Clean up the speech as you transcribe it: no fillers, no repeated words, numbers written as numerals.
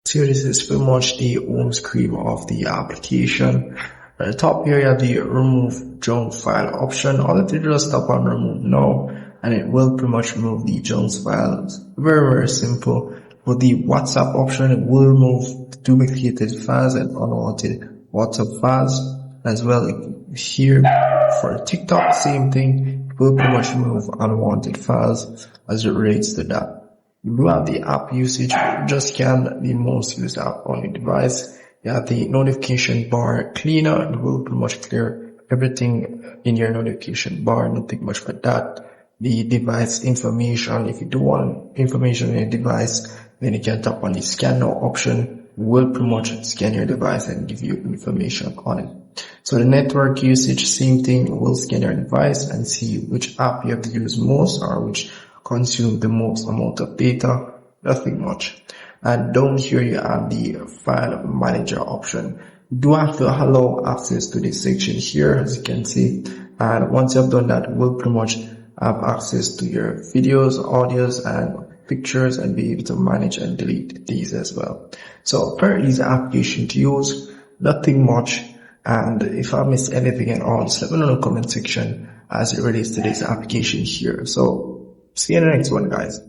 So this is pretty much the home screen of the application. At the top here you have the remove junk file option. All you have to do is tap on remove now and it will pretty much remove the junk files. Very simple. For the WhatsApp option, it will remove duplicated files and unwanted WhatsApp files as well. Here for TikTok, same thing. It will pretty much remove unwanted files as it relates to that. You do have the app usage, just scan the most used app on your device. You have the notification bar cleaner. It will pretty much clear everything in your notification bar, nothing much for that. The device information, if you do want information on your device, then you can tap on the scan now option. It will pretty much scan your device and give you information on it. So the network usage, same thing, will scan your device and see which app you have to use most or which consume the most amount of data. Nothing much. And down here you have the file manager option. You do have to allow access to this section here, as you can see, and once you have done that, we'll pretty much have access to your videos, audios, and pictures, and be able to manage and delete these as well. So very easy application to use, nothing much. And if I missed anything at all, just let me know in the comment section as it relates to this application here. So see you in the next one, guys.